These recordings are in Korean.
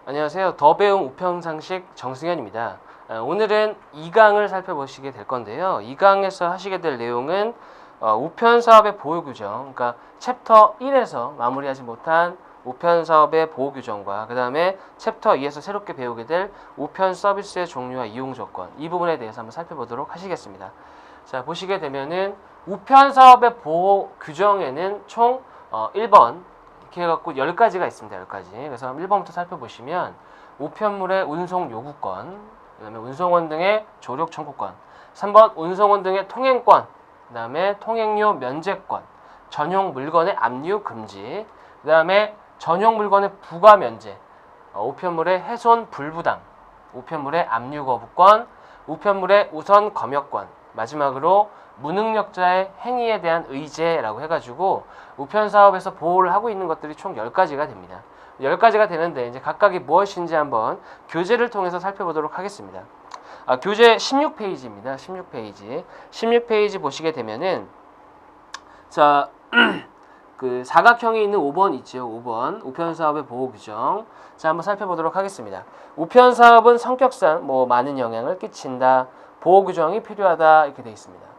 안녕하세요. 더 배움 우편상식 정승현입니다. 오늘은 2강을 살펴보시게 될 건데요. 2강에서 하시게 될 내용은 우편사업의 보호규정, 그러니까 챕터 1에서 마무리하지 못한 우편사업의 보호규정과 그 다음에 챕터 2에서 새롭게 배우게 될 우편 서비스의 종류와 이용조건, 이 부분에 대해서 한번 살펴보도록 하시겠습니다. 자, 보시게 되면은 우편사업의 보호규정에는 총 1번 이렇게 해갖고 10가지가 있습니다. 10가지. 그래서 1번부터 살펴보시면 우편물의 운송 요구권, 그 다음에 운송원 등의 조력 청구권, 3번 운송원 등의 통행권, 그 다음에 통행료 면제권, 전용 물건의 압류 금지, 그 다음에 전용 물건의 부가 면제, 우편물의 훼손 불부당, 우편물의 압류 거부권, 우편물의 우선 검역권, 마지막으로 무능력자의 행위에 대한 의제라고 해가지고 우편사업에서 보호를 하고 있는 것들이 총 10가지가 됩니다. 10가지가 되는데 이제 각각이 무엇인지 한번 교재를 통해서 살펴보도록 하겠습니다. 교재 16페이지입니다. 16페이지. 16페이지 보시게 되면은 자, 그 사각형이 있는 5번 있죠. 5번. 우편사업의 보호규정. 자, 한번 살펴보도록 하겠습니다. 우편사업은 성격상 많은 영향을 끼친다. 보호규정이 필요하다. 이렇게 되어 있습니다.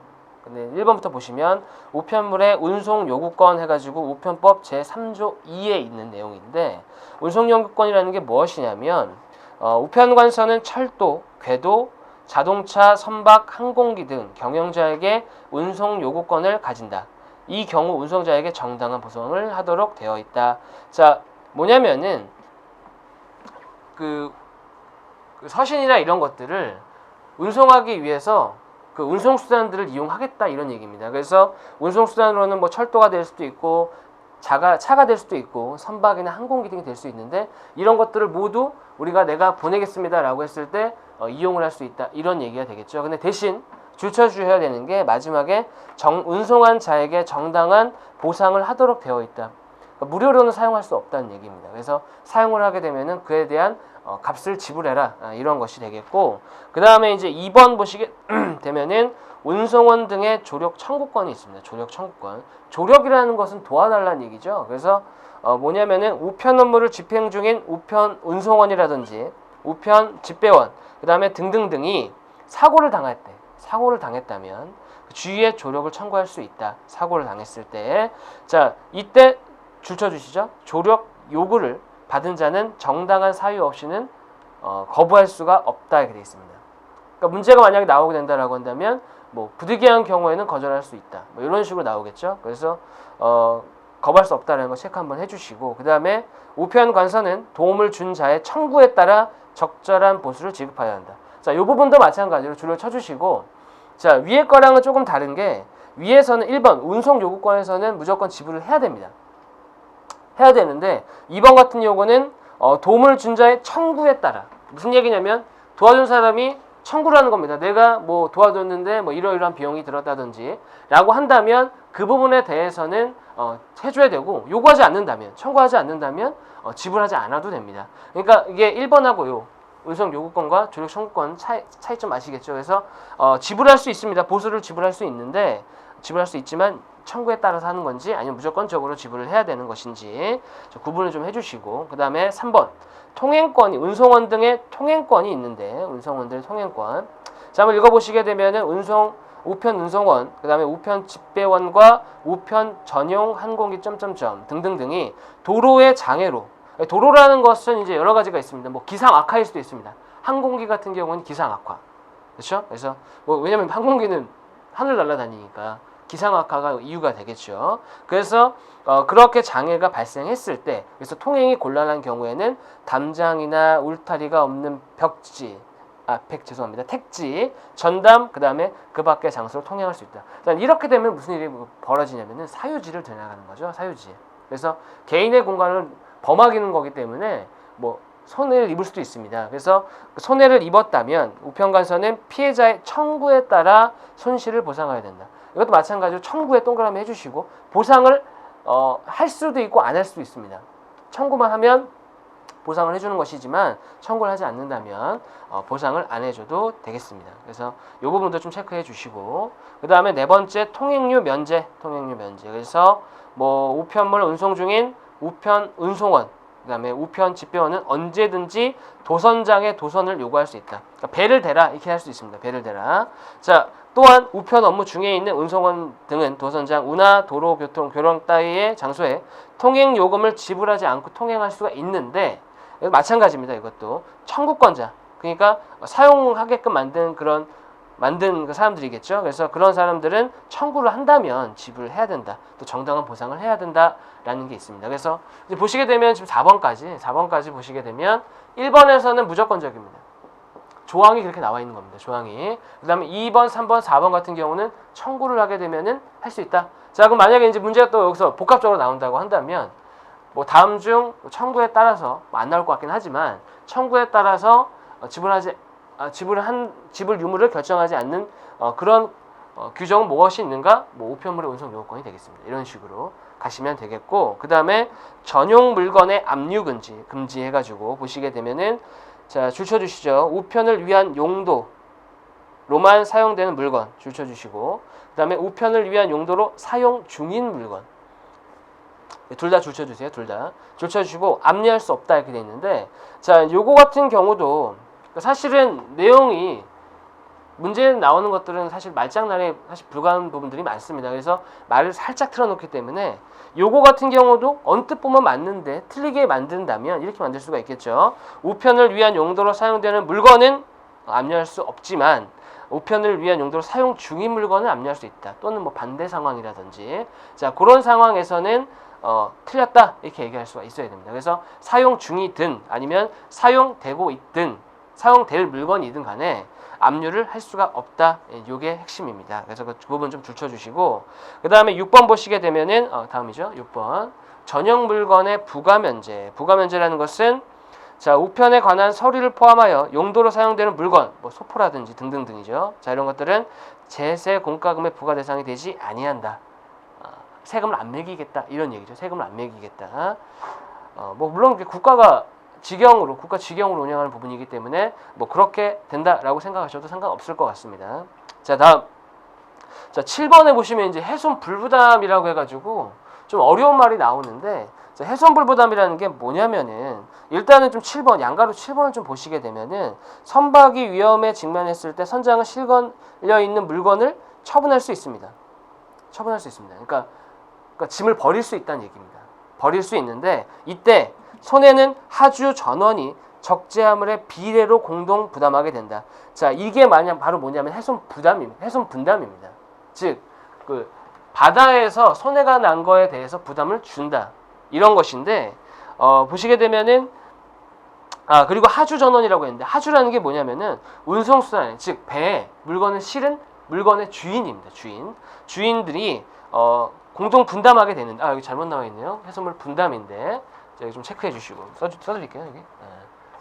근데 1번부터 보시면 우편물의 운송 요구권 해가지고 우편법 제3조 2에 있는 내용인데, 운송 요구권이라는 게 무엇이냐면 우편관서는 철도, 궤도, 자동차, 선박, 항공기 등 경영자에게 운송 요구권을 가진다. 이 경우 운송자에게 정당한 보상을 하도록 되어 있다. 자, 뭐냐면은 그 서신이나 이런 것들을 운송하기 위해서 그 운송수단들을 이용하겠다 이런 얘기입니다. 그래서 운송수단으로는 철도가 될 수도 있고 차가 될 수도 있고 선박이나 항공기 등이 될 수 있는데, 이런 것들을 모두 내가 보내겠습니다 라고 했을 때 이용을 할 수 있다 이런 얘기가 되겠죠. 근데 대신 줄쳐주셔야 되는 게 마지막에 운송한 자에게 정당한 보상을 하도록 되어 있다. 그러니까 무료로는 사용할 수 없다는 얘기입니다. 그래서 사용을 하게 되면은 그에 대한 값을 지불해라 이런 것이 되겠고, 그 다음에 이제 2번 보시게 되면은 운송원 등의 조력 청구권이 있습니다. 조력 청구권. 조력이라는 것은 도와달라는 얘기죠. 그래서 뭐냐면은 우편 업무를 집행 중인 우편 운송원이라든지 우편 집배원, 그 다음에 등등등이 사고를 당했다면 주위에 조력을 청구할 수 있다. 사고를 당했을 때. 자, 이때 줄쳐주시죠. 조력 요구를 받은 자는 정당한 사유 없이는 거부할 수가 없다 이렇게 되어 있습니다. 그러니까 문제가 만약에 나오게 된다라고 한다면 부득이한 경우에는 거절할 수 있다. 이런 식으로 나오겠죠. 그래서 거부할 수 없다라는 거 체크 한번 해주시고, 그 다음에 우편관서는 도움을 준 자의 청구에 따라 적절한 보수를 지급해야 한다. 자, 이 부분도 마찬가지로 줄을 쳐주시고, 자, 위에 거랑은 조금 다른 게, 위에서는 1번 운송 요구권에서는 무조건 지불을 해야 됩니다. 해야 되는데 2번 같은 경우는 도움을 준 자의 청구에 따라, 무슨 얘기냐면 도와준 사람이 청구를 하는 겁니다. 내가 도와줬는데 이러이러한 비용이 들었다든지 라고 한다면 그 부분에 대해서는 해줘야 되고, 요구하지 않는다면, 청구하지 않는다면 지불하지 않아도 됩니다. 그러니까 이게 1번하고요 운송 요구권과 조력 청구권 차이점 아시겠죠? 그래서 지불할 수 있습니다. 보수를 지불할 수 있는데, 지불할 수 있지만 청구에 따라서 하는 건지 아니면 무조건적으로 지불을 해야 되는 것인지 구분을 좀 해주시고, 그 다음에 3번 통행권이, 운송원 등의 통행권이 있는데, 운송원들의 통행권. 자, 한번 읽어보시게 되면은 우편 운송원, 그 다음에 우편 집배원과 우편 전용 항공기 등등등이 도로의 장애로, 도로라는 것은 이제 여러 가지가 있습니다. 기상 악화일 수도 있습니다. 항공기 같은 경우는 기상 악화, 그렇죠? 그래서 왜냐면 항공기는 하늘 날아다니니까 기상 악화가 이유가 되겠죠. 그래서 그렇게 장애가 발생했을 때, 그래서 통행이 곤란한 경우에는 담장이나 울타리가 없는 택지, 전담, 그 다음에 그 밖의 장소로 통행할 수 있다. 이렇게 되면 무슨 일이 벌어지냐면은 사유지를 드나가는 거죠. 사유지. 그래서 개인의 공간을 범하기는 거기 때문에 손해를 입을 수도 있습니다. 그래서 손해를 입었다면 우편관서는 피해자의 청구에 따라 손실을 보상해야 된다. 이것도 마찬가지로 청구에 동그라미 해주시고, 보상을 할 수도 있고 안 할 수도 있습니다. 청구만 하면 보상을 해주는 것이지만 청구를 하지 않는다면 보상을 안 해줘도 되겠습니다. 그래서 이 부분도 좀 체크해 주시고, 그 다음에 4번째 통행료 면제. 그래서 우편물 운송 중인 우편 운송원, 그다음에 우편 집배원은 언제든지 도선장의 도선을 요구할 수 있다. 그러니까 배를 대라 이렇게 할 수 있습니다. 배를 대라. 자, 또한 우편 업무 중에 있는 운송원 등은 도선장, 운하, 도로, 교통, 교량 따위의 장소에 통행 요금을 지불하지 않고 통행할 수가 있는데 마찬가지입니다. 이것도 청구권자, 그러니까 사용하게끔 만든 그 사람들이겠죠. 그래서 그런 사람들은 청구를 한다면 지불해야 된다. 또 정당한 보상을 해야 된다라는 게 있습니다. 그래서 이제 보시게 되면 지금 4번까지 보시게 되면 1번에서는 무조건적입니다. 조항이 그렇게 나와 있는 겁니다. 조항이. 그다음에 2번, 3번, 4번 같은 경우는 청구를 하게 되면은 할 수 있다. 자, 그럼 만약에 이제 문제가 또 여기서 복합적으로 나온다고 한다면 뭐 다음 중 청구에 따라서 안 나올 것 같긴 하지만 청구에 따라서 지불 유무를 결정하지 않는 그런 규정은 무엇이 있는가? 뭐 우편물의 운송 요건이 되겠습니다. 이런 식으로 가시면 되겠고, 그 다음에 전용 물건의 압류 금지 해가지고 보시게 되면은 자, 줄 쳐주시죠. 우편을 위한 용도로만 사용되는 물건 줄 쳐주시고, 그 다음에 우편을 위한 용도로 사용 중인 물건 둘 다 줄 쳐주세요. 둘 다 줄 쳐주시고 압류할 수 없다 이렇게 돼 있는데, 자, 요거 같은 경우도 사실은 내용이 문제 나오는 것들은 사실 말장난에 사실 불과한 부분들이 많습니다. 그래서 말을 살짝 틀어놓기 때문에 요거 같은 경우도 언뜻 보면 맞는데 틀리게 만든다면 이렇게 만들 수가 있겠죠. 우편을 위한 용도로 사용되는 물건은 압류할 수 없지만 우편을 위한 용도로 사용 중인 물건은 압류할 수 있다. 또는 뭐 반대 상황이라든지, 자, 그런 상황에서는 틀렸다 이렇게 얘기할 수가 있어야 됩니다. 그래서 사용 중이든 아니면 사용되고 있든 사용될 물건이든 간에 압류를 할 수가 없다. 이게 핵심입니다. 그래서 그 부분 좀 줄쳐주시고, 그 다음에 6번 보시게 되면은 다음이죠. 6번 전용 물건의 부가 면제. 부가 면제라는 것은 자, 우편에 관한 서류를 포함하여 용도로 사용되는 물건, 뭐 소포라든지 등등등이죠. 자, 이런 것들은 제세 공과금의 부과 대상이 되지 아니한다. 세금을 안 매기겠다 이런 얘기죠. 세금을 안 매기겠다. 뭐 물론 국가 직영으로 운영하는 부분이기 때문에 뭐 그렇게 된다라고 생각하셔도 상관없을 것 같습니다. 자, 다음. 자, 7번에 보시면 이제 훼손 불부담이라고 해가지고 좀 어려운 말이 나오는데, 자, 훼손 불부담이라는 게 뭐냐면은 일단은 좀 7번 양가로 7번을 좀 보시게 되면은 선박이 위험에 직면했을 때 선장은 실걸려 있는 물건을 처분할 수 있습니다. 그러니까 짐을 버릴 수 있다는 얘기입니다. 버릴 수 있는데 이때 손해는 하주 전원이 적재화물의 비례로 공동 부담하게 된다. 자, 이게 바로 뭐냐면 훼손 분담입니다. 즉, 그 바다에서 손해가 난 거에 대해서 부담을 준다. 이런 것인데, 보시게 되면은 그리고 하주 전원이라고 했는데, 하주라는 게 뭐냐면은 운송수단, 즉 배에 물건을 실은 물건의 주인입니다. 주인들이 공동 분담하게 되는. 여기 잘못 나와 있네요. 훼손물 분담인데. 여기 좀 체크해 주시고 써드릴게요. 여기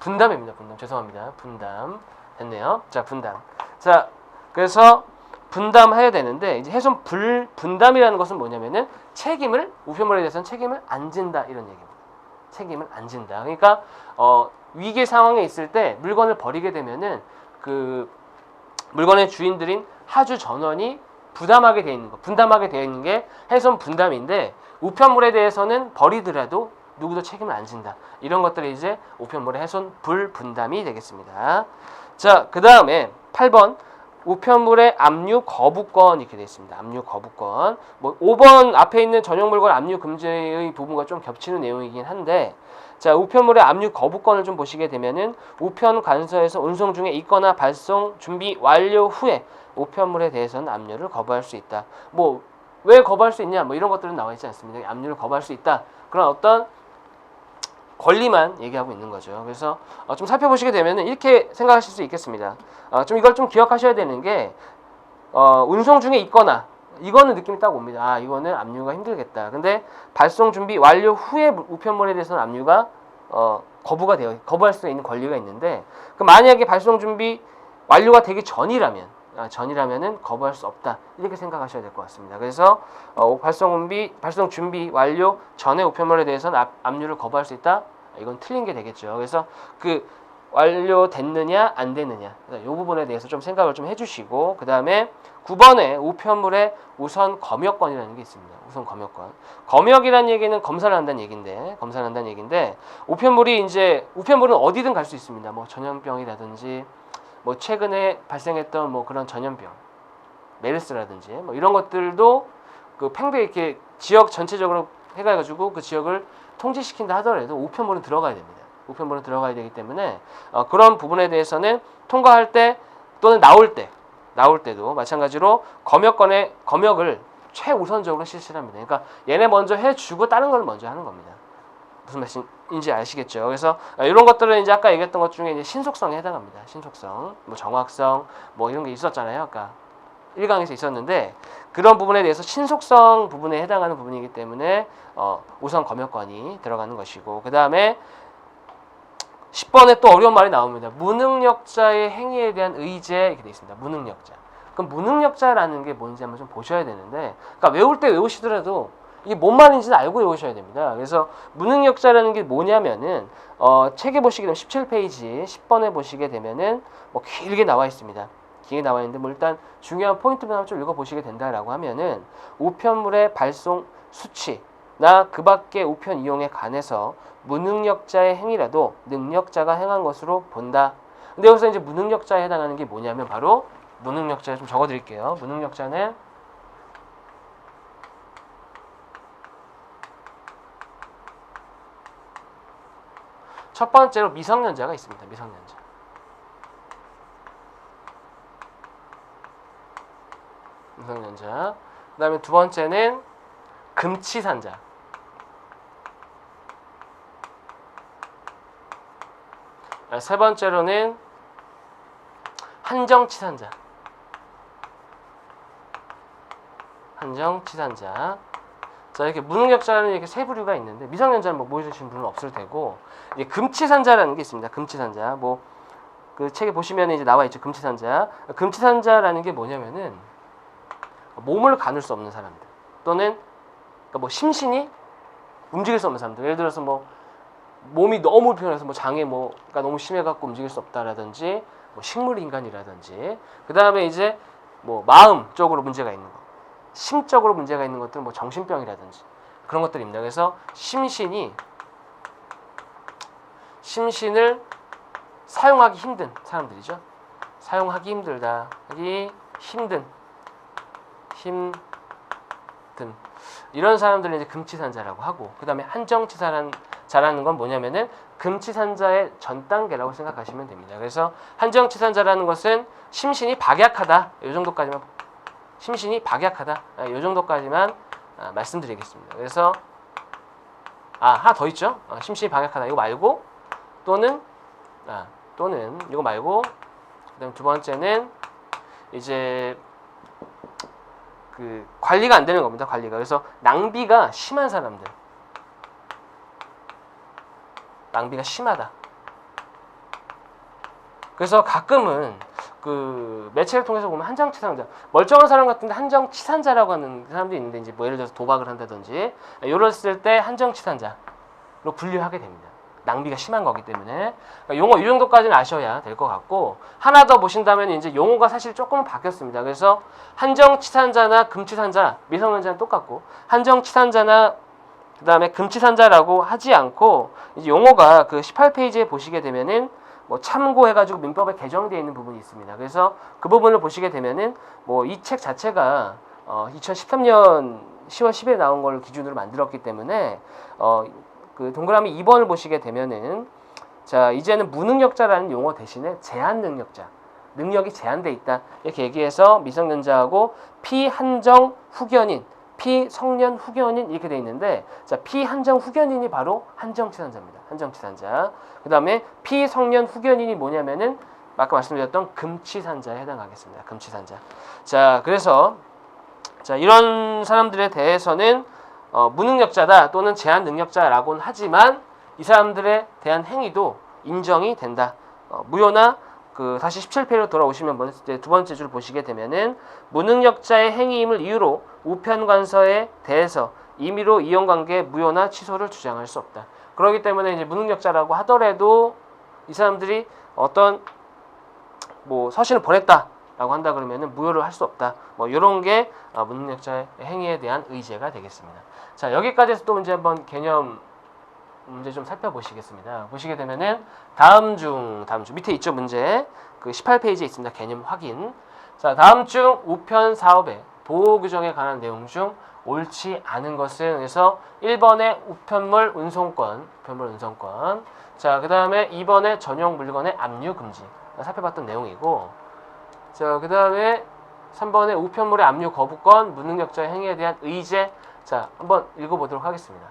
분담입니다. 죄송합니다. 분담 됐네요. 자, 분담. 자, 그래서 분담해야 되는데 이제 훼손 불분담이라는 것은 뭐냐면은 우편물에 대해서는 책임을 안 진다 이런 얘기입니다. 책임을 안 진다. 그러니까 위기 상황에 있을 때 물건을 버리게 되면은 그 물건의 주인들인 하주 전원이 분담하게 되어 있는 게 훼손 분담인데, 우편물에 대해서는 버리더라도 누구도 책임을 안 진다. 이런 것들이 이제 우편물의 훼손 불분담이 되겠습니다. 자, 그 다음에 8번 우편물의 압류 거부권 이렇게 되어 있습니다. 압류 거부권. 뭐 5번 앞에 있는 전용 물건 압류 금지의 부분과 좀 겹치는 내용이긴 한데, 자, 우편물의 압류 거부권을 좀 보시게 되면은 우편 관서에서 운송 중에 있거나 발송 준비 완료 후에 우편물에 대해서는 압류를 거부할 수 있다. 뭐 왜 거부할 수 있냐? 뭐 이런 것들은 나와 있지 않습니다. 압류를 거부할 수 있다. 그런 어떤 권리만 얘기하고 있는 거죠. 그래서 좀 살펴보시게 되면은 이렇게 생각하실 수 있겠습니다. 좀 이걸 좀 기억하셔야 되는 게 운송 중에 있거나 이거는 느낌이 딱 옵니다. 이거는 압류가 힘들겠다. 근데 발송 준비 완료 후에 우편물에 대해서는 압류가 거부할 수 있는 권리가 있는데, 그 만약에 발송 준비 완료가 되기 전이라면은 거부할 수 없다. 이렇게 생각하셔야 될 것 같습니다. 그래서 발송 준비 완료 전에 우편물에 대해서는 압류를 거부할 수 있다. 이건 틀린 게 되겠죠. 그래서 그 완료됐느냐 안 됐느냐 이 부분에 대해서 좀 생각을 좀 해주시고 그 다음에 9번에 우편물의 우선 검역권이라는 게 있습니다. 우선 검역권. 검역이라는 얘기는 검사를 한다는 얘기인데 우편물은 어디든 갈 수 있습니다. 뭐 전염병이라든지 뭐 최근에 발생했던 뭐 그런 전염병, 메르스라든지 뭐 이런 것들도 그 팽배 이렇게 지역 전체적으로 해가지고 그 지역을 통제시킨다 하더라도 우편물은 들어가야 됩니다. 우편물은 들어가야 되기 때문에 그런 부분에 대해서는 통과할 때 또는 나올 때도 마찬가지로 검역을 최우선적으로 실시합니다. 그러니까 얘네 먼저 해주고 다른 걸 먼저 하는 겁니다. 무슨 말씀인지 아시겠죠? 그래서 이런 것들은 이제 아까 얘기했던 것 중에 이제 신속성에 해당합니다. 신속성, 뭐 정확성, 뭐 이런 게 있었잖아요. 아까 1강에서 있었는데 그런 부분에 대해서 신속성 부분에 해당하는 부분이기 때문에 우선 검역권이 들어가는 것이고 그 다음에 10번에 또 어려운 말이 나옵니다. 무능력자의 행위에 대한 의제 이렇게 되어 있습니다. 무능력자. 그럼 무능력자라는 게 뭔지 한번 좀 보셔야 되는데 그러니까 외울 때 외우시더라도 이게 뭔 말인지는 알고 외우셔야 됩니다. 그래서 무능력자라는 게 뭐냐면은 책에 보시게 되면 17페이지 10번에 보시게 되면은 뭐 길게 나와 있습니다. 길게 나와 있는데 뭐 일단 중요한 포인트만 좀 읽어보시게 된다라고 하면은 우편물의 발송 수치나 그 밖의 우편 이용에 관해서 무능력자의 행위라도 능력자가 행한 것으로 본다. 근데 여기서 이제 무능력자에 해당하는 게 뭐냐면 바로 무능력자 좀 적어드릴게요. 무능력자는 첫 번째로 미성년자가 있습니다. 미성년자. 그 다음에 두 번째는 금치산자. 세 번째로는 한정치산자. 자, 이렇게 무능력자는 이렇게 세 부류가 있는데 미성년자는 뭐 모여주신 분은 없을 테고 이제 금치산자라는 게 있습니다. 금치산자. 뭐 그 책에 보시면 이제 나와 있죠. 금치산자. 금치산자라는 게 뭐냐면은 몸을 가눌 수 없는 사람들 또는 그러니까 뭐 심신이 움직일 수 없는 사람들. 예를 들어서 뭐 몸이 너무 불편해서 뭐 장애 뭐가 너무 심해갖고 움직일 수 없다라든지 뭐 식물 인간이라든지 그 다음에 이제 뭐 마음 쪽으로 문제가 있는 거, 심적으로 문제가 있는 것들은 뭐 정신병이라든지 그런 것들입니다. 그래서 심신을 사용하기 힘든 사람들이죠. 사용하기 힘들다, 하기 힘든 이런 사람들은 이제 금치산자라고 하고 그 다음에 한정치산자라는 건 뭐냐면은 금치산자의 전 단계라고 생각하시면 됩니다. 그래서 한정치산자라는 것은 심신이 박약하다. 이 정도까지만 말씀드리겠습니다. 그래서 하나 더 있죠. 심신이 박약하다. 이거 말고 또는 이거 말고 그다음 두 번째는 이제 그 관리가 안 되는 겁니다. 관리가. 그래서 낭비가 심한 사람들. 낭비가 심하다. 그래서 가끔은 그 매체를 통해서 보면 한정치산자, 멀쩡한 사람 같은데 한정치산자라고 하는 사람도 있는데 이제 뭐 예를 들어서 도박을 한다든지 이랬을 때 한정치산자로 분류하게 됩니다. 낭비가 심한 거기 때문에 그러니까 용어 이 정도까지는 아셔야 될 것 같고 하나 더 보신다면 이제 용어가 사실 조금은 바뀌었습니다. 그래서 한정치산자나 금치산자, 미성년자는 똑같고 한정치산자나 그 다음에 금치산자라고 하지 않고 이제 용어가 그 18페이지에 보시게 되면은 뭐 참고해가지고 민법에 개정되어 있는 부분이 있습니다. 그래서 그 부분을 보시게 되면은 뭐 이 책 자체가 2013년 10월 10일에 나온 걸 기준으로 만들었기 때문에 그 동그라미 2번을 보시게 되면은 자 이제는 무능력자라는 용어 대신에 제한능력자, 능력이 제한돼 있다 이렇게 얘기해서 미성년자하고 피한정 후견인, 피성년 후견인 이렇게 돼 있는데 자 피한정 후견인이 바로 한정치산자입니다. 한정치산자. 그 다음에 피성년 후견인이 뭐냐면은 아까 말씀드렸던 금치산자에 해당하겠습니다. 금치산자. 자 그래서 자 이런 사람들에 대해서는 무능력자다 또는 제한 능력자라고는 하지만 이 사람들에 대한 행위도 인정이 된다. 무효나 그 다시 17페이지로 돌아오시면 이제 두 번째 줄 보시게 되면은 무능력자의 행위임을 이유로 우편관서에 대해서 임의로 이용관계 무효나 취소를 주장할 수 없다. 그렇기 때문에 이제 무능력자라고 하더라도 이 사람들이 어떤 뭐 서신을 보냈다라고 한다 그러면은 무효를 할 수 없다. 뭐 이런 게 무능력자의 행위에 대한 의제가 되겠습니다. 자, 여기까지 해서 또 이제 한번 개념 문제 좀 살펴보시겠습니다. 보시게 되면은 다음 중 밑에 있죠 문제 그 18페이지에 있습니다. 개념 확인. 자, 다음 중 우편 사업의 보호 규정에 관한 내용 중 옳지 않은 것은 그래서 1번에 우편물 운송권. 자, 그다음에 2번에 전용 물건의 압류 금지. 살펴봤던 내용이고. 자, 그다음에 3번에 우편물의 압류 거부권, 무능력자의 행위에 대한 의제. 자, 한번 읽어보도록 하겠습니다.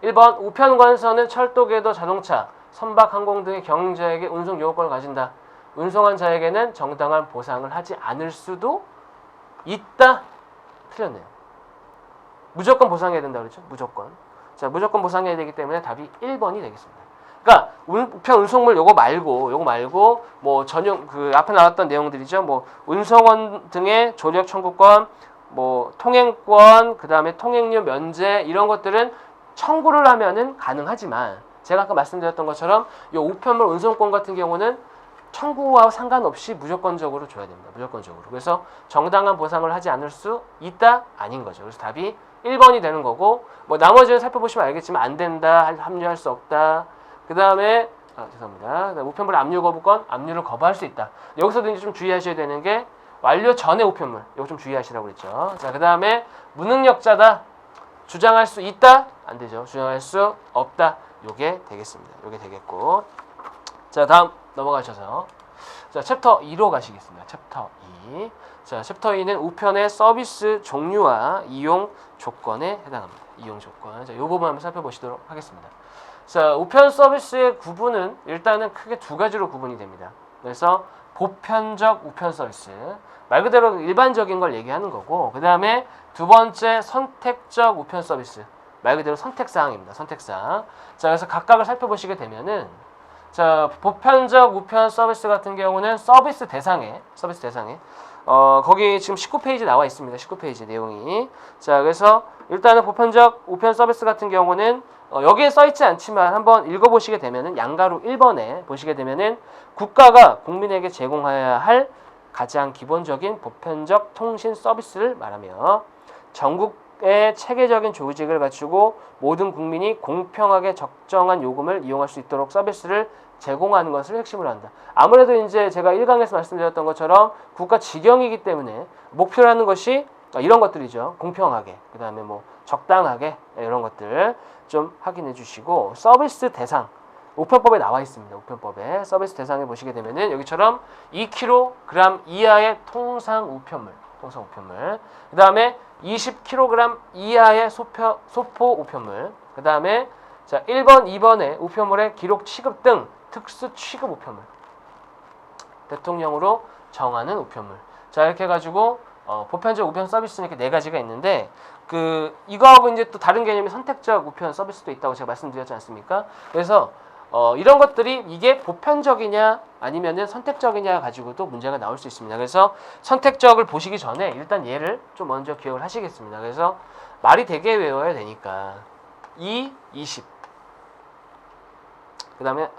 1번 우편관서는 철도, 궤도, 자동차, 선박, 항공 등의 경영자에게 운송 요구권을 가진다. 운송한 자에게는 정당한 보상을 하지 않을 수도 있다. 틀렸네요. 무조건 보상해야 된다 그랬죠? 무조건. 자, 무조건 보상해야 되기 때문에 답이 1번이 되겠습니다. 그러니까 우편 운송물 요거 말고 뭐 전용 그 앞에 나왔던 내용들이죠. 뭐 운송원 등의 조력 청구권, 뭐 통행권, 그다음에 통행료 면제 이런 것들은 청구를 하면은 가능하지만 제가 아까 말씀드렸던 것처럼 이 우편물 운송권 같은 경우는 청구와 상관없이 무조건적으로 줘야 됩니다. 무조건적으로. 그래서 정당한 보상을 하지 않을 수 있다? 아닌 거죠. 그래서 답이 1번이 되는 거고 뭐 나머지는 살펴보시면 알겠지만 안 된다, 합류할 수 없다. 그 다음에 죄송합니다. 우편물의 압류 거부권, 압류를 거부할 수 있다. 여기서도 이제 좀 주의하셔야 되는 게 완료 전의 우편물. 이거 좀 주의하시라고 그랬죠. 자, 그 다음에 무능력자다. 주장할 수 있다? 안 되죠. 주장할 수 없다. 요게 되겠습니다. 요게 되겠고. 자, 다음 넘어가셔서 자, 챕터 2로 가시겠습니다. 챕터 2. 자, 챕터 2는 우편의 서비스 종류와 이용 조건에 해당합니다. 이용 조건. 자, 요 부분 한번 살펴보시도록 하겠습니다. 자, 우편 서비스의 구분은 일단은 크게 두 가지로 구분이 됩니다. 그래서 보편적 우편 서비스. 말 그대로 일반적인 걸 얘기하는 거고, 그 다음에 두 번째 선택적 우편 서비스. 말 그대로 선택사항입니다. 선택사항. 자, 그래서 각각을 살펴보시게 되면은, 자, 보편적 우편 서비스 같은 경우는 서비스 대상에, 거기 지금 19페이지 나와 있습니다. 19페이지 내용이. 자, 그래서 일단은 보편적 우편 서비스 같은 경우는 여기에 써있지 않지만 한번 읽어보시게 되면은 양가로 1번에 보시게 되면은 국가가 국민에게 제공해야 할 가장 기본적인 보편적 통신 서비스를 말하며 전국의 체계적인 조직을 갖추고 모든 국민이 공평하게 적정한 요금을 이용할 수 있도록 서비스를 제공하는 것을 핵심으로 한다. 아무래도 이제 제가 1강에서 말씀드렸던 것처럼 국가 직영이기 때문에 목표로 하는 것이 이런 것들이죠. 공평하게, 그 다음에 뭐 적당하게 이런 것들 좀 확인해 주시고 서비스 대상 우편법에 나와 있습니다. 우편법에 서비스 대상에 보시게 되면은 여기처럼 2kg 이하의 통상 우편물, 그 다음에 20kg 이하의 소포 우편물, 그 다음에 자 1번, 2번에 우편물의 기록 취급 등 특수 취급 우편물, 대통령으로 정하는 우편물. 자, 이렇게 해가지고 보편적 우편 서비스는 이렇게 네 가지가 있는데 이거하고 이제 또 다른 개념이 선택적 우편 서비스도 있다고 제가 말씀드렸지 않습니까? 그래서 이런 것들이 이게 보편적이냐 아니면은 선택적이냐 가지고도 문제가 나올 수 있습니다. 그래서 선택적을 보시기 전에 일단 얘를 좀 먼저 기억을 하시겠습니다. 그래서 말이 되게 외워야 되니까 2, 20. 그 다음에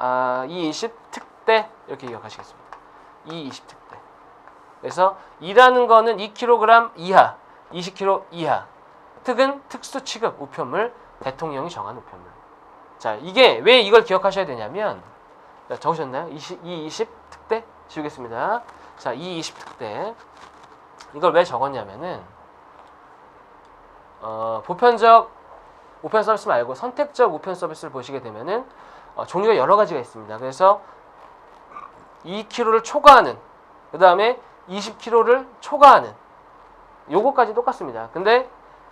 2, 20 특대 이렇게 기억하시겠습니다. 2, 20 특대. 그래서 2라는 거는 2kg 이하, 20kg 이하. 특은 특수 취급 우편물, 대통령이 정한 우편물. 자, 이게 왜 이걸 기억하셔야 되냐면, 자, 적으셨나요? 2, 20 특대? 지우겠습니다. 자, 2, 20 특대. 이걸 왜 적었냐면은, 보편적 우편 서비스 말고 선택적 우편 서비스를 보시게 되면은, 종류가 여러 가지가 있습니다. 그래서 2kg를 초과하는, 그 다음에 20kg를 초과하는, 요거까지 똑같습니다. 근데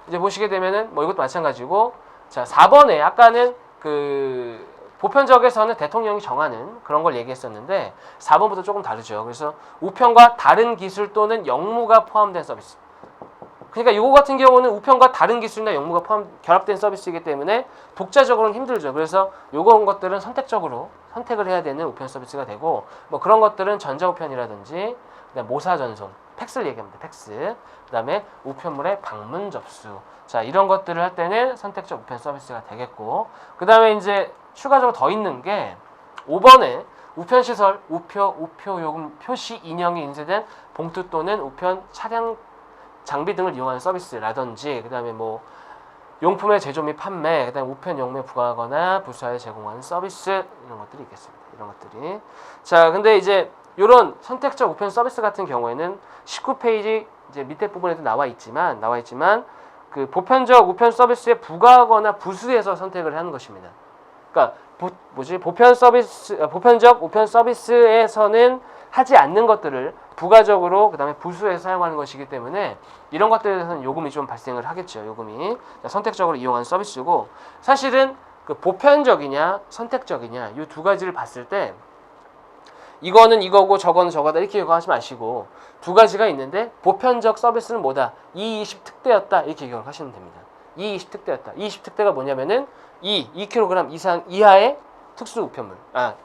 이제 보시게 되면은 뭐 이것도 마찬가지고, 자 4번에 아까는 보편적에서는 대통령이 정하는 그런 걸 얘기했었는데 4번부터 조금 다르죠. 그래서 우편과 다른 기술 또는 역무가 포함된 서비스. 그러니까 이거 같은 경우는 우편과 다른 기술이나 역무가 결합된 서비스이기 때문에 독자적으로는 힘들죠. 그래서 요런 것들은 선택적으로 선택을 해야 되는 우편 서비스가 되고, 뭐 그런 것들은 전자우편이라든지 그다음에 모사 전송, 팩스를 얘기합니다. 팩스. 그다음에 우편물의 방문 접수. 자, 이런 것들을 할 때는 선택적 우편 서비스가 되겠고, 그다음에 이제 추가적으로 더 있는 게 5번에 우편 시설, 우표 요금 표시 인형이 인쇄된 봉투 또는 우편 차량 장비 등을 이용하는 서비스라든지, 그다음에 뭐 용품의 제조 및 판매, 그다음에 우편 용무에 부과하거나 부수하여 제공하는 서비스, 이런 것들이 있겠습니다. 이런 것들이. 자, 근데 이제 이런 선택적 우편 서비스 같은 경우에는 19페이지 이제 밑에 부분에도 나와 있지만 그 보편적 우편 서비스에 부과하거나 부수해서 선택을 하는 것입니다. 그러니까 보편적 우편 서비스에서는 하지 않는 것들을 부가적으로 그다음에 부수해서 사용하는 것이기 때문에 이런 것들에 대해서는 요금이 좀 발생을 하겠죠. 요금이 선택적으로 이용하는 서비스고, 사실은 그 보편적이냐 선택적이냐 이 두 가지를 봤을 때 이거는 이거고 저거는 저거다 이렇게 기억하지 마시고, 두 가지가 있는데 보편적 서비스는 뭐다? 220 특대였다 이렇게 기억하시면 됩니다. 220 특대였다. 20 특대가 뭐냐면은 2kg 이상 이하의 특수 우편물.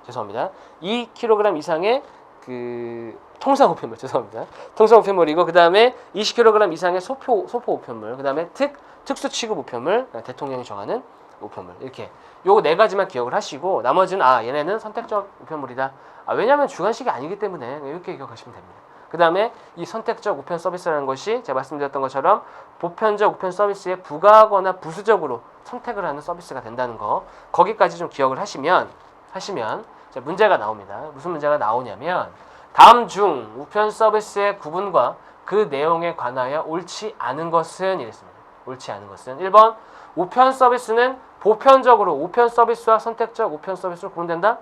죄송합니다. 2kg 이상의 그 통상 우편물, 죄송합니다. 통상 우편물이고, 그 다음에 20kg 이상의 소포 우편물, 그 다음에 특수 취급 우편물, 대통령이 정하는 우편물, 이렇게 요거 네 가지만 기억을 하시고, 나머지는 얘네는 선택적 우편물이다. 왜냐하면 주관식이 아니기 때문에 이렇게 기억하시면 됩니다. 그 다음에 이 선택적 우편 서비스라는 것이 제가 말씀드렸던 것처럼 보편적 우편 서비스에 부과하거나 부수적으로 선택을 하는 서비스가 된다는 거, 거기까지 좀 기억을 하시면 자, 문제가 나옵니다. 무슨 문제가 나오냐면, 다음 중 우편 서비스의 구분과 그 내용에 관하여 옳지 않은 것은 이랬습니다. 옳지 않은 것은 1번 우편 서비스는 보편적으로 우편 서비스와 선택적 우편 서비스로 구분된다?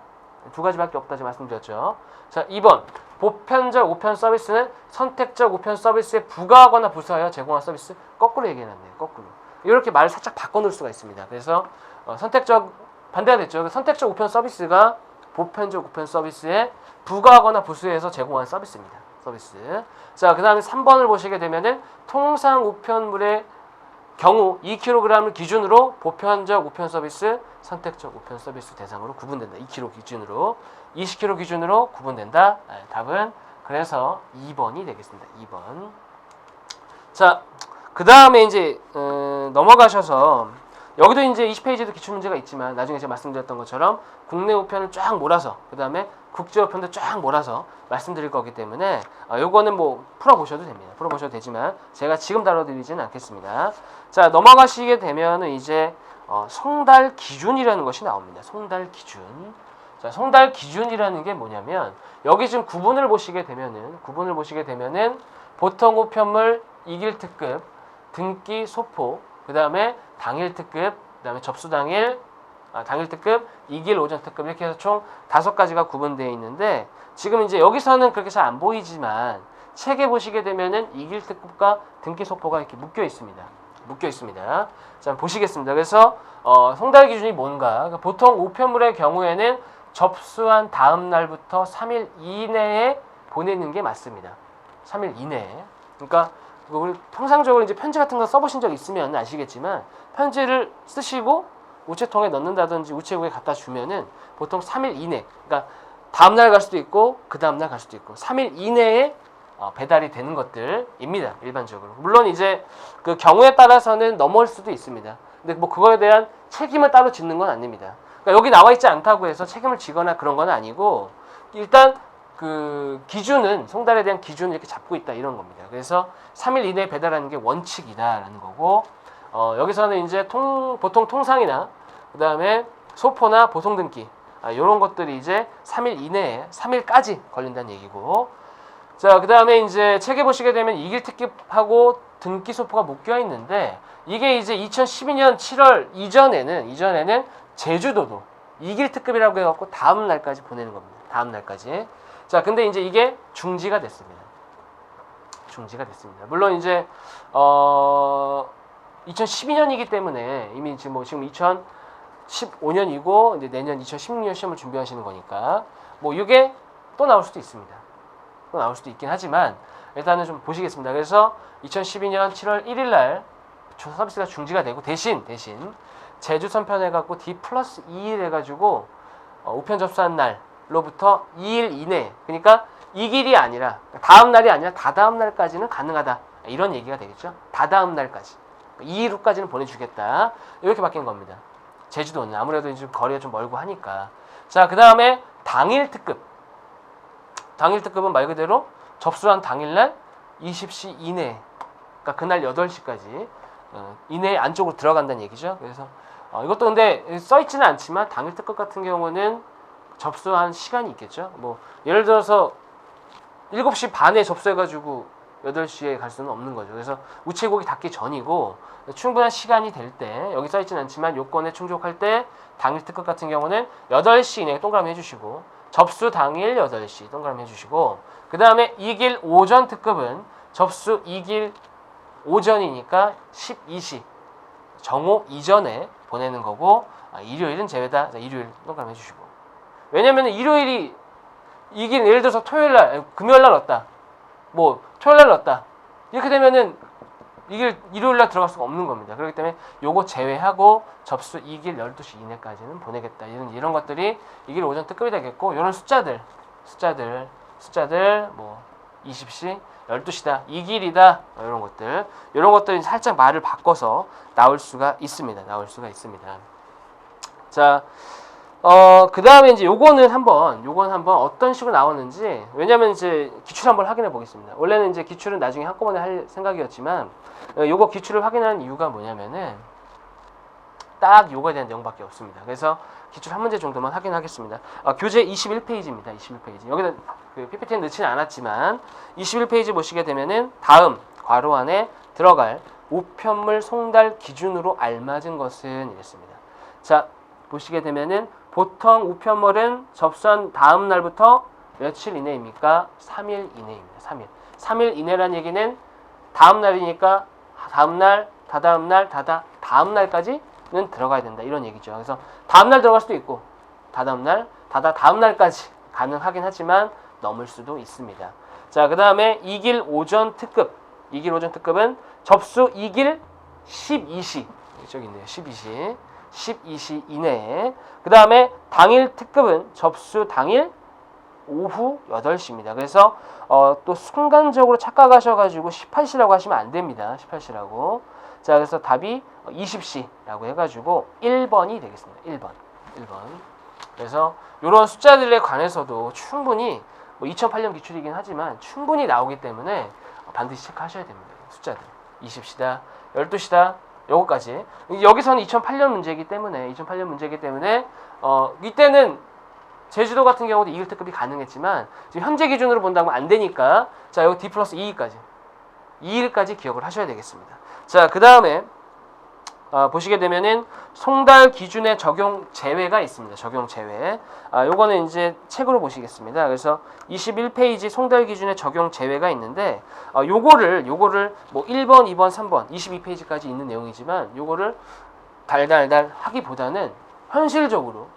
두 가지밖에 없다 제가 말씀드렸죠. 자, 2번 보편적 우편 서비스는 선택적 우편 서비스에 부과하거나 부수하여 제공한 서비스. 거꾸로 얘기해놨네요. 거꾸로. 이렇게 말을 살짝 바꿔놓을 수가 있습니다. 그래서 반대가 됐죠. 선택적 우편 서비스가 보편적 우편 서비스에 부과하거나 부수해서 제공하는 서비스입니다. 서비스. 자, 그 다음에 3번을 보시게 되면은 통상 우편물의 경우 2kg을 기준으로 보편적 우편 서비스, 선택적 우편 서비스 대상으로 구분된다. 2kg 기준으로, 20kg 기준으로 구분된다. 답은 그래서 2번이 되겠습니다. 2번. 자, 그 다음에 이제 넘어가셔서 여기도 이제 20페이지도 기출문제가 있지만 나중에 제가 말씀드렸던 것처럼 국내 우편을 쫙 몰아서, 그 다음에 국제 우편도 쫙 몰아서 말씀드릴 거기 때문에 요거는 뭐 풀어보셔도 됩니다. 풀어보셔도 되지만 제가 지금 다뤄드리지는 않겠습니다. 자, 넘어가시게 되면은 이제 송달 기준이라는 것이 나옵니다. 송달 기준. 자, 송달 기준이라는 게 뭐냐면, 여기 지금 구분을 보시게 되면은 보통 우편물 이길 특급, 등기 소포, 그 다음에 당일 특급, 그 다음에 접수 당일, 당일 특급, 2길 오전 특급, 이렇게 해서 총 5가지가 구분되어 있는데, 지금 이제 여기서는 그렇게 잘 안 보이지만 책에 보시게 되면은 2길 특급과 등기 소포가 이렇게 묶여 있습니다. 자, 보시겠습니다. 그래서 송달 기준이 뭔가, 그러니까 보통 우편물의 경우에는 접수한 다음 날부터 3일 이내에 보내는 게 맞습니다. 3일 이내에. 그러니까 우리 통상적으로 이제 편지 같은 거 써보신 적 있으면 아시겠지만, 편지를 쓰시고 우체통에 넣는다든지 우체국에 갖다 주면은 보통 3일 이내, 그러니까 다음날 갈 수도 있고 그 다음날 갈 수도 있고 3일 이내에 배달이 되는 것들입니다. 일반적으로. 물론 이제 그 경우에 따라서는 넘어올 수도 있습니다. 근데 뭐 그거에 대한 책임을 따로 짓는 건 아닙니다. 그러니까 여기 나와 있지 않다고 해서 책임을 지거나 그런 건 아니고, 일단 그 기준은, 송달에 대한 기준을 이렇게 잡고 있다 이런 겁니다. 그래서 3일 이내에 배달하는 게 원칙이다라는 거고, 여기서는 이제 보통 통상이나 그 다음에 소포나 보통 등기, 이런 것들이 이제 3일 이내에, 3일까지 걸린다는 얘기고, 자, 그 다음에 이제 책에 보시게 되면 이길 특급하고 등기 소포가 묶여 있는데, 이게 이제 2012년 7월 이전에는 제주도도 이길 특급이라고 해갖고 다음 날까지 보내는 겁니다. 다음 날까지. 자, 근데 이제 이게 중지가 됐습니다. 물론 이제 2012년이기 때문에 이미 지금 2015년이고 이제 내년 2016년 시험을 준비하시는 거니까 뭐 이게 또 나올 수도 있습니다. 또 나올 수도 있긴 하지만 일단은 좀 보시겠습니다. 그래서 2012년 7월 1일 날 서비스가 중지가 되고, 대신 제주 선편해갖고 D+2일 해가지고 우편 접수한 날로부터 2일 이내, 그러니까 이 길이 아니라 다음 날이 아니라 다다음 날까지는 가능하다, 이런 얘기가 되겠죠. 다다음 날까지 2일 후까지는 보내주겠다, 이렇게 바뀐 겁니다. 제주도는 아무래도 이제 거리가 좀 멀고 하니까. 자, 그 다음에 당일 특급. 당일 특급은 말 그대로 접수한 당일날 20시 이내, 그러니까 그날 8시까지 이내 안쪽으로 들어간다는 얘기죠. 그래서 이것도 근데 써있지는 않지만 당일 특급 같은 경우는 접수한 시간이 있겠죠. 뭐 예를 들어서 7시 반에 접수해가지고 8시에 갈 수는 없는 거죠. 그래서 우체국이 닫기 전이고 충분한 시간이 될 때, 여기 써있지는 않지만 요건에 충족할 때 당일 특급 같은 경우는 8시 이내에 동그라미 해주시고, 접수 당일 8시 동그라미 해주시고, 그 다음에 2길 오전 특급은 접수 2길 오전이니까 12시 정오 이전에 보내는 거고, 일요일은 제외다. 자, 일요일 동그라미 해주시고. 왜냐면 일요일이 이길, 예를 들어서 토요일날, 금요일날 넣었다, 뭐 토요일날 넣었다, 이렇게 되면은 이게 일요일날 들어갈 수가 없는 겁니다. 그렇기 때문에 요거 제외하고 접수 2길 12시 이내까지는 보내겠다. 이런 것들이 2길 오전 특급이 되겠고, 이런 숫자들 뭐 20시, 12시다, 2길이다, 이런 것들이 살짝 말을 바꿔서 나올 수가 있습니다. 자, 그 다음에 이제 요건 한번 어떤 식으로 나오는지, 왜냐면 이제 기출 한번 확인해 보겠습니다. 원래는 이제 기출은 나중에 한꺼번에 할 생각이었지만, 요거 기출을 확인하는 이유가 뭐냐면은 딱 요거에 대한 내용밖에 없습니다. 그래서 기출 한 문제 정도만 확인하겠습니다. 교재 21페이지입니다. 21페이지. 여기는 그 PPT는 넣지는 않았지만 21페이지 보시게 되면은 다음 괄호 안에 들어갈 우편물 송달 기준으로 알맞은 것은 이랬습니다. 자, 보시게 되면은 보통 우편물은 접수한 다음 날부터 며칠 이내입니까? 3일 이내입니다. 3일 이내란 얘기는 다음 날이니까 다음 날, 다다음 날, 다다음 날까지는 들어가야 된다, 이런 얘기죠. 그래서 다음 날 들어갈 수도 있고 다다음 날, 다다음 날까지 가능하긴 하지만 넘을 수도 있습니다. 자, 그 다음에 2길 오전 특급. 2길 오전 특급은 접수 2길 12시. 저기 있네요. 12시 이내에. 그 다음에 당일 특급은 접수 당일 오후 8시입니다. 그래서 또 순간적으로 착각하셔가지고 18시라고 하시면 안 됩니다. 18시라고. 자, 그래서 답이 20시라고 해가지고 1번이 되겠습니다. 1번. 그래서 이런 숫자들에 관해서도 충분히 뭐 2008년 기출이긴 하지만 충분히 나오기 때문에 반드시 체크하셔야 됩니다. 숫자들. 20시다, 12시다, 요거까지. 여기서는 2008년 문제이기 때문에 이때는 제주도 같은 경우도 2길 특급이 가능했지만 지금 현재 기준으로 본다면 안 되니까, 자, 여기 D 플러스 2일까지 기억을 하셔야 되겠습니다. 자, 그 다음에 보시게 되면은 송달 기준의 적용 제외가 있습니다. 적용 제외. 요거는 이제 책으로 보시겠습니다. 그래서 21페이지 송달 기준의 적용 제외가 있는데, 요거를 뭐 1번, 2번, 3번, 22페이지까지 있는 내용이지만 요거를 달달달 하기보다는 현실적으로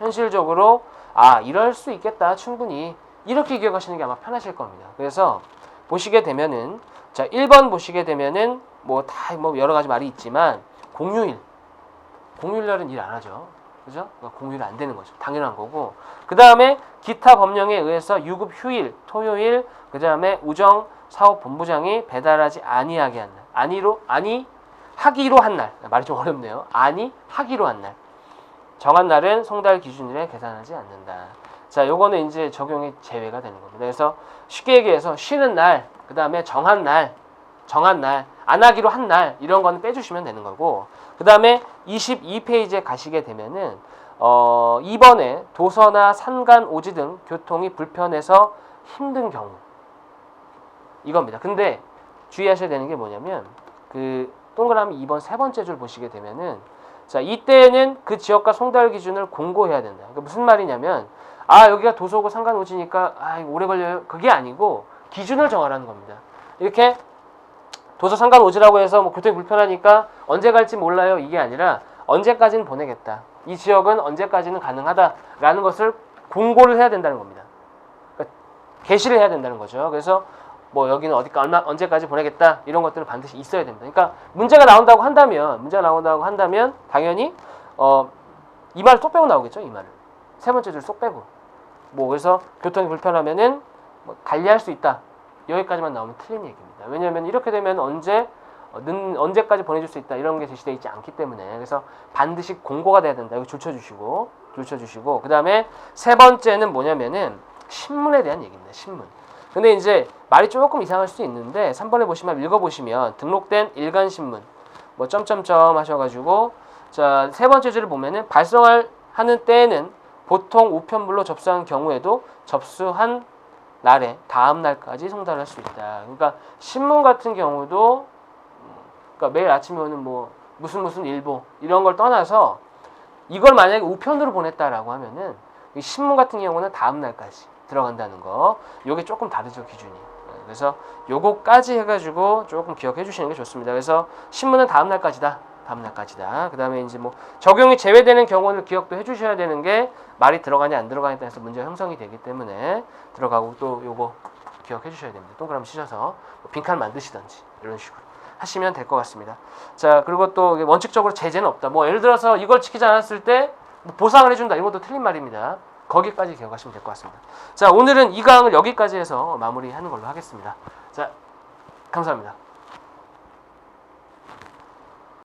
이럴 수 있겠다, 충분히 이렇게 기억하시는 게 아마 편하실 겁니다. 그래서 보시게 되면은, 자, 1번 보시게 되면은 뭐 다 뭐 여러 가지 말이 있지만 공휴일날은 일 안 하죠. 그죠? 그러니까 공휴일 안 되는 거죠. 당연한 거고. 그 다음에 기타 법령에 의해서 유급 휴일, 토요일, 그 다음에 우정 사업본부장이 배달하지 아니하게 한 날, 하기로 한 날, 말이 좀 어렵네요. 하기로 한 날, 정한 날은 송달 기준일에 계산하지 않는다. 자, 요거는 이제 적용이 제외가 되는 겁니다. 그래서 쉽게 얘기해서 쉬는 날, 그 다음에 정한 날, 안 하기로 한 날, 이런 거는 빼주시면 되는 거고, 그 다음에 22페이지에 가시게 되면은 2번에 도서나 산간 오지 등 교통이 불편해서 힘든 경우, 이겁니다. 근데 주의하셔야 되는 게 뭐냐면, 그 동그라미 2번 세 번째 줄 보시게 되면은, 자, 이때는 그 지역과 송달 기준을 공고해야 된다. 그러니까 무슨 말이냐면, 여기가 도서고 산간 오지니까 오래 걸려요, 그게 아니고 기준을 정하라는 겁니다. 이렇게 도서 산간 오지라고 해서 뭐 교통이 불편하니까 언제 갈지 몰라요, 이게 아니라 언제까지는 보내겠다, 이 지역은 언제까지는 가능하다라는 것을 공고를 해야 된다는 겁니다. 그러니까 게시를 해야 된다는 거죠. 그래서 뭐 여기는 언제까지 보내겠다, 이런 것들은 반드시 있어야 됩니다. 그러니까 문제가 나온다고 한다면 당연히 이 말을 쏙 빼고 나오겠죠. 이 말을 세 번째 줄 쏙 빼고, 뭐 그래서 교통이 불편하면은 뭐 달리할 수 있다, 여기까지만 나오면 틀린 얘기입니다. 왜냐하면 이렇게 되면 언제까지 보내줄 수 있다, 이런 게 제시되어 있지 않기 때문에. 그래서 반드시 공고가 돼야 된다. 여기 줄쳐주시고, 고쳐주시고, 그 다음에 세 번째는 뭐냐면은 신문에 대한 얘기입니다. 신문. 근데 이제 말이 조금 이상할 수 있는데 3번에 보시면 읽어보시면 등록된 일간신문 뭐 점점점 하셔가지고 자, 세 번째 줄을 보면은 발송하는 때에는 보통 우편물로 접수한 경우에도 접수한 날에 다음 날까지 송달할 수 있다. 그러니까 신문 같은 경우도 그러니까 매일 아침에 오는 뭐 무슨 일보 이런 걸 떠나서 이걸 만약에 우편으로 보냈다라고 하면은 이 신문 같은 경우는 다음 날까지 들어간다는 거. 요게 조금 다르죠, 기준이. 그래서 요거까지 해가지고 조금 기억해 주시는 게 좋습니다. 그래서 신문은 다음 날까지다. 다음 날까지다. 그 다음에 이제 뭐 적용이 제외되는 경우를 기억도 해주셔야 되는 게 말이 들어가냐 안 들어가냐에 따라서 문제가 형성이 되기 때문에 들어가고 또 요거 기억해 주셔야 됩니다. 동그라미 치셔서 뭐 빈칸 만드시던지 이런 식으로 하시면 될 것 같습니다. 자, 그리고 또 원칙적으로 제재는 없다. 뭐 예를 들어서 이걸 지키지 않았을 때 보상을 해준다. 이것도 틀린 말입니다. 거기까지 기억하시면 될 것 같습니다. 자, 오늘은 이 강을 여기까지 해서 마무리하는 걸로 하겠습니다. 자, 감사합니다.